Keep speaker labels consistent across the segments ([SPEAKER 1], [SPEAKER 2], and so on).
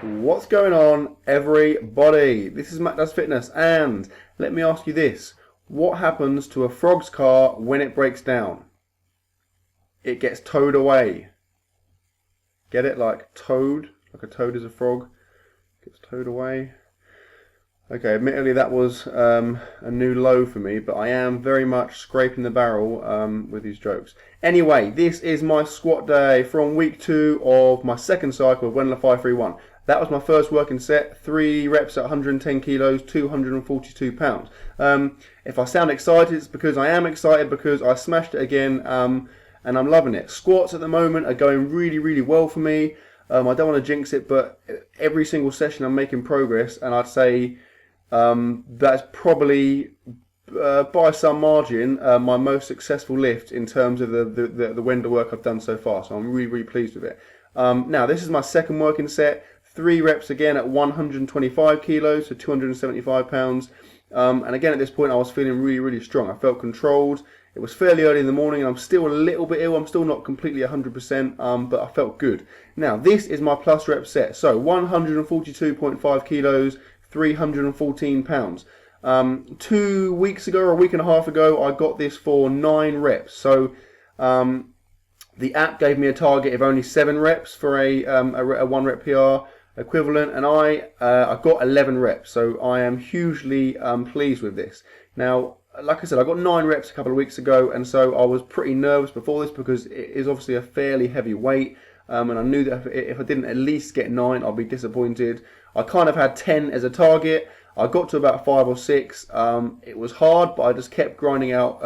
[SPEAKER 1] What's going on, everybody? This is Matt Does Fitness, and let me ask you this. What happens to a frog's car when it breaks down? It gets towed away. Get it? Like towed? Like a toad is a frog. Gets towed away. Okay, admittedly that was a new low for me, but I am very much scraping the barrel with these jokes. Anyway, this is my squat day from week 2 of my second cycle of Wendler 531. That was my first working set, 3 reps at 110 kilos, 242 pounds. If I sound excited, it's because I am excited because I smashed it again and I'm loving it. Squats at the moment are going really, really well for me. I don't want to jinx it, but every single session I'm making progress, and I'd say that's probably by some margin my most successful lift in terms of the Wendler work I've done so far. So I'm really, really pleased with it. Now this is my second working set. 3 reps again at 125 kilos, so 275 pounds. And again at this point I was feeling really, really strong. I felt controlled. It was fairly early in the morning and I'm still a little bit ill. I'm still not completely 100%, but I felt good. Now this is my plus rep set. So 142.5 kilos, 314 pounds. 2 weeks ago or a week and a half ago I got this for 9 reps. So the app gave me a target of only 7 reps for a 1 rep PR equivalent, and I got 11 reps, so I am hugely pleased with this. Now, like I said, I got 9 reps a couple of weeks ago, and so I was pretty nervous before this because it is obviously a fairly heavy weight, and I knew that if I didn't at least get 9, I'd be disappointed. I kind of had 10 as a target. I got to about 5 or 6. It was hard, but I just kept grinding out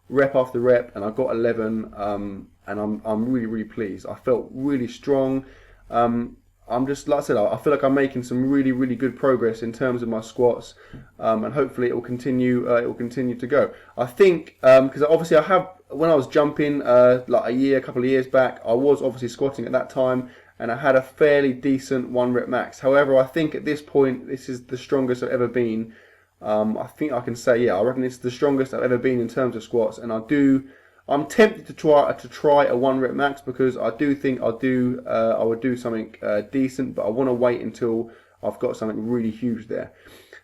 [SPEAKER 1] rep after rep, and I got 11, and I'm really, really pleased. I felt really strong. I'm just, like I said, I feel like I'm making some really, really good progress in terms of my squats, and hopefully it will continue. It will continue to go. I think because obviously I have, when I was jumping like a couple of years back, I was obviously squatting at that time, and I had a fairly decent 1 rep max. However, I think at this point this is the strongest I've ever been. I think I can say, yeah, I reckon it's the strongest I've ever been in terms of squats, and I'm tempted to try a 1 rep max because I do think I would do something decent, but I want to wait until I've got something really huge there.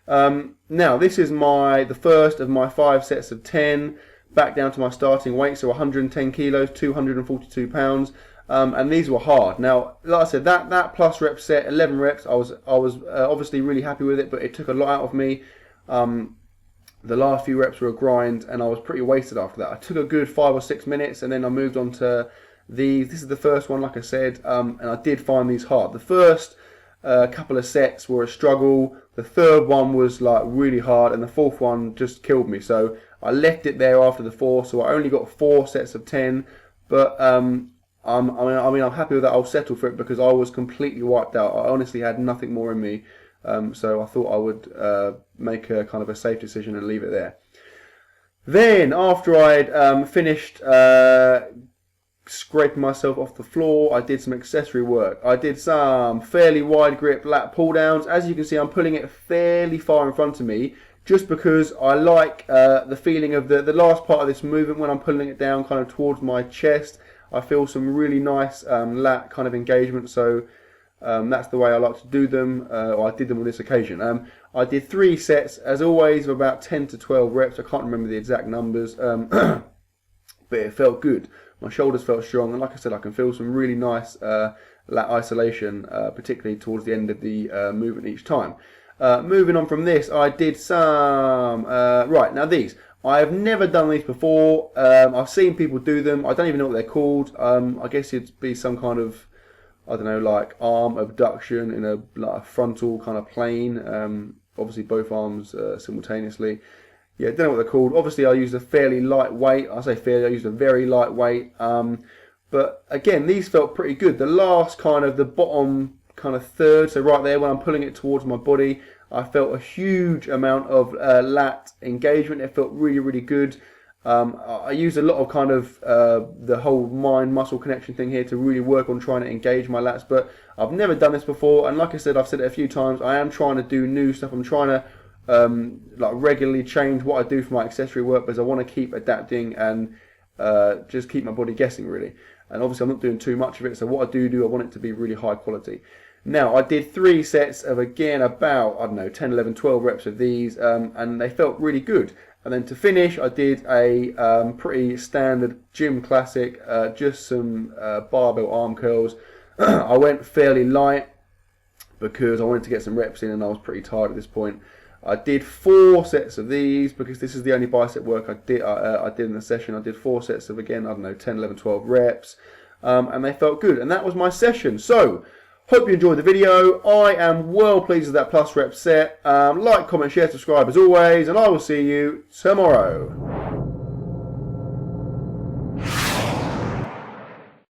[SPEAKER 1] Now this is the first of my 5 sets of 10, back down to my starting weight, so 110 kilos, 242 pounds, and these were hard. Now, like I said, that plus rep set, 11 reps, I was obviously really happy with it, but it took a lot out of me. The last few reps were a grind, and I was pretty wasted after that. I took a good 5 or 6 minutes, and then I moved on to these. This is the first one, like I said, and I did find these hard. The first couple of sets were a struggle. The third one was like really hard, and the fourth one just killed me. So I left it there after the 4. So I only got 4 sets of 10, but I'm happy with that. I'll settle for it because I was completely wiped out. I honestly had nothing more in me. So I thought I would make a kind of a safe decision and leave it there. Then after I'd finished scraping myself off the floor, I did some accessory work. I did some fairly wide grip lat pull downs. As you can see, I'm pulling it fairly far in front of me just because I like the feeling of the last part of this movement when I'm pulling it down kind of towards my chest. I feel some really nice lat kind of engagement, so that's the way I like to do them, or I did them on this occasion. I did 3 sets, as always, of about 10 to 12 reps. I can't remember the exact numbers, but it felt good. My shoulders felt strong, and like I said, I can feel some really nice lat isolation, particularly towards the end of the movement each time. Moving on from this, I did some, right, now these. I have never done these before. I've seen people do them. I don't even know what they're called. I guess it'd be some kind of, I don't know, like arm abduction in a frontal kind of plane. Obviously both arms simultaneously. Yeah, don't know what they're called. Obviously I used a fairly light weight. I say fairly, I used a very light weight. But again, these felt pretty good. The last kind of, the bottom kind of third, so right there when I'm pulling it towards my body, I felt a huge amount of lat engagement. It felt really, really good. I used a lot of kind of the whole mind-muscle connection thing here to really work on trying to engage my lats, but I've never done this before, and like I said, I've said it a few times, I am trying to do new stuff. I'm trying to like regularly change what I do for my accessory work because I want to keep adapting and just keep my body guessing really. And obviously I'm not doing too much of it, so what I do, I want it to be really high quality. Now, I did 3 sets of, again, about, I don't know, 10, 11, 12 reps of these, and they felt really good. And then to finish, I did a pretty standard gym classic, just some barbell arm curls. I went fairly light because I wanted to get some reps in and I was pretty tired at this point. I did 4 sets of these because this is the only bicep work I did in the session. I did 4 sets of, again, I don't know, 10, 11, 12 reps, and they felt good. And that was my session. So, hope you enjoyed the video. I am well pleased with that plus rep set. Like, comment, share, subscribe as always, and I will see you tomorrow.